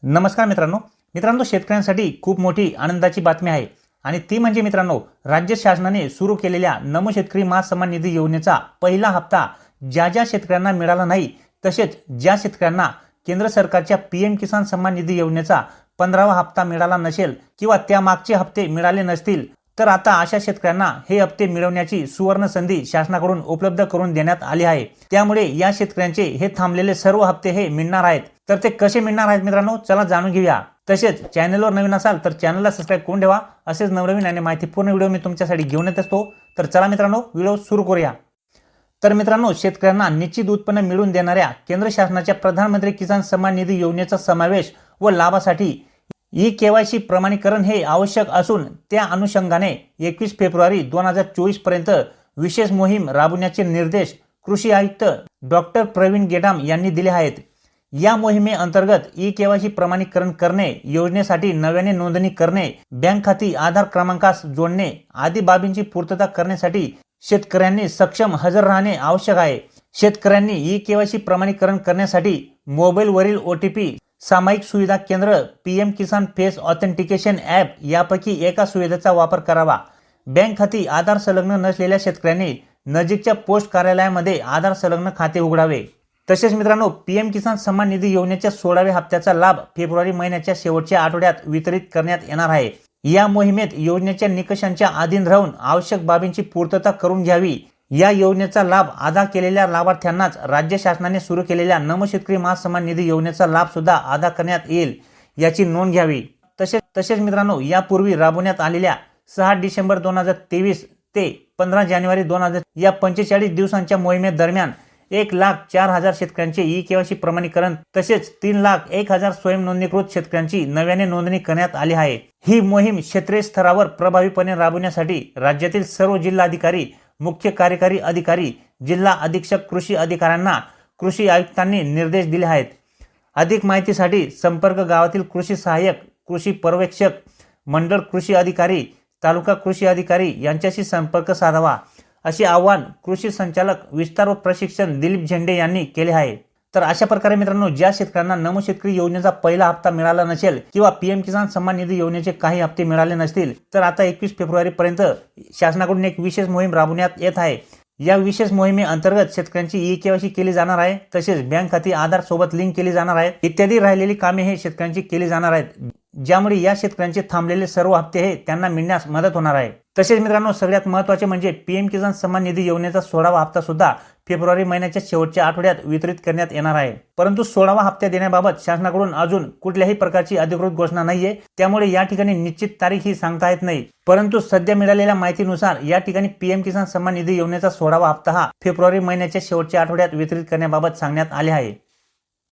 नमस्कार मित्रांनो शेतकऱ्यांसाठी खूप मोठी आनंदाची बातमी आहे आणि ती म्हणजे मित्रांनो राज्य शासनाने सुरू केलेल्या नमो शेतकरी महासन्मान निधी योजनेचा पहिला हप्ता ज्या शेतकऱ्यांना मिळाला नाही तसेच ज्या शेतकऱ्यांना केंद्र सरकारच्या पीएम किसान सन्मान निधी योजनेचा 15वा हप्ता मिळाला नसेल किंवा त्यामागचे हप्ते मिळाले नसतील तर आता अशा शेतकऱ्यांना हे हप्ते मिळवण्याची सुवर्ण संधी शासनाकडून उपलब्ध करून देण्यात आली आहे। त्यामुळे या शेतकऱ्यांचे हे थांबलेले सर्व हप्ते हे मिळणार आहेत। तर ते कसे मिळणार आहेत मित्रांनो, चला जाणून घेऊया। तसेच चॅनलवर नवीन असाल तर चॅनलला सबस्क्राइब करून ठेवा। असेच नवनवीन आणि माहितीपूर्ण व्हिडिओ मी तुमच्यासाठी घेऊन येत असतो। तर चला मित्रांनो व्हिडिओ सुरू करूया। तर मित्रांनो शेतकऱ्यांना निश्चित उत्पन्न मिळवून देणाऱ्या केंद्र शासनाच्या प्रधानमंत्री किसान सन्मान निधी योजनेचा समावेश व लाभासाठी ई-केवायसी प्रमाणीकरण हे आवश्यक असून त्या अनुषंगाने 21 फेब्रुवारी 2024 पर्यंत विशेष मोहीम राबवण्याचे निर्देश कृषी आयुक्त डॉक्टर प्रवीण गेडाम यांनी दिले आहेत। या मोहिमेअंतर्गत ई-केवायसी प्रमाणीकरण करणे, योजनेसाठी नव्याने नोंदणी करणे, बँक खाती आधार क्रमांकास जोडणे आदी बाबींची पूर्तता करण्यासाठी शेतकऱ्यांनी सक्षम हजर राहणे आवश्यक आहे। शेतकऱ्यांनी ई-केवायसी प्रमाणीकरण करण्यासाठी मोबाईलवरील OTP, सामायिक सुविधा केंद्र, पीएम किसान फेस ऑथेंटिकेशन ॲप यापैकी एका सुविधेचा वापर करावा। बँक खाती आधार संलग्न नसलेल्या शेतकऱ्यांनी नजीकच्या पोस्ट कार्यालयामध्ये आधार संलग्न खाते उघडावे। तसेच मित्रांनो पीएम किसान सन्मान निधी योजनेच्या 16व्या हप्त्याचा लाभ फेब्रुवारी महिन्याच्या शेवटच्या आठवड्यात वितरित करण्यात येणार आहे। या मोहिमेत योजनेच्या निकषांच्या अधीन राहून आवश्यक बाबींची पूर्तता करून घ्यावी। या योजनेचा लाभ अदा केलेल्या लाभार्थ्यांनाच राज्य शासनाने सुरू केलेल्या नमो शेतकरी महासन्मान निधी योजनेचा लाभ सुद्धा अदा करण्यात येईल याची नोंद घ्यावी। तसेच मित्रांनो यापूर्वी राबवण्यात आलेल्या 6 डिसेंबर 2023 ते 15 जानेवारी 2000 या 45 दिवसांच्या मोहिमेदरम्यान 1,04,000 शेतकऱ्यांचे ई-केवायसी प्रमाणीकरण तसेच 3,01,000 स्वयं नोंदणीकृत शेतकऱ्यांची नव्याने नोंदणी करण्यात आली आहे। ही मोहीम क्षेत्रीय स्तरावर प्रभावीपणे राबवण्यासाठी राज्यातील सर्व जिल्हाधिकारी, मुख्य कार्यकारी अधिकारी, जिल्हा अधीक्षक कृषी अधिकाऱ्यांना कृषी आयुक्तांनी निर्देश दिले आहेत। अधिक माहितीसाठी संपर्क गावातील कृषी सहाय्यक, कृषी पर्यवेक्षक, मंडळ कृषी अधिकारी, तालुका कृषी अधिकारी यांच्याशी संपर्क साधावा असे आवाहन कृषी संचालक विस्तार व प्रशिक्षण दिलीप झेंडे यांनी केले आहे। तर अशा प्रकारे मित्रांनो ज्या शेतकऱ्यांना नमो शेतकरी योजनेचा पहिला हप्ता मिळाला नसेल किंवा पीएम किसान सन्मान निधी योजनेचे काही हप्ते मिळाले नसतील तर आता 21 फेब्रुवारी पर्यंत शासनाकडून एक विशेष मोहीम राबवण्यात येत आहे। या विशेष मोहिमेअंतर्गत शेतकऱ्यांची ई-केवायसी केली जाणार आहे, तसेच बँक खाती आधार सोबत लिंक केली जाणार आहे इत्यादी राहिलेली कामे हे शेतकऱ्यांची केली जाणार आहेत, ज्यामुळे या शेतकऱ्यांचे थांबलेले सर्व हप्ते हे त्यांना मिळण्यास मदत होणार आहे। तसेच मित्रांनो सगळ्यात महत्त्वाचे म्हणजे पीएम किसान सन्मान निधी योजनेचा 16वा हप्ता सुद्धा फेब्रुवारी महिन्याच्या शेवटच्या आठवड्यात वितरित करण्यात येणार आहे। परंतु 16वा हप्ता देण्याबाबत शासनाकडून अजून कुठल्याही प्रकारची अधिकृत घोषणा नाहीये, त्यामुळे या ठिकाणी निश्चित तारीख ही सांगता येत नाही। परंतु सध्या मिळालेल्या माहितीनुसार या ठिकाणी पीएम किसान सन्मान निधी योजनेचा 16वा हप्ता हा फेब्रुवारी महिन्याच्या शेवटच्या आठवड्यात वितरित करण्याबाबत सांगण्यात आले आहे।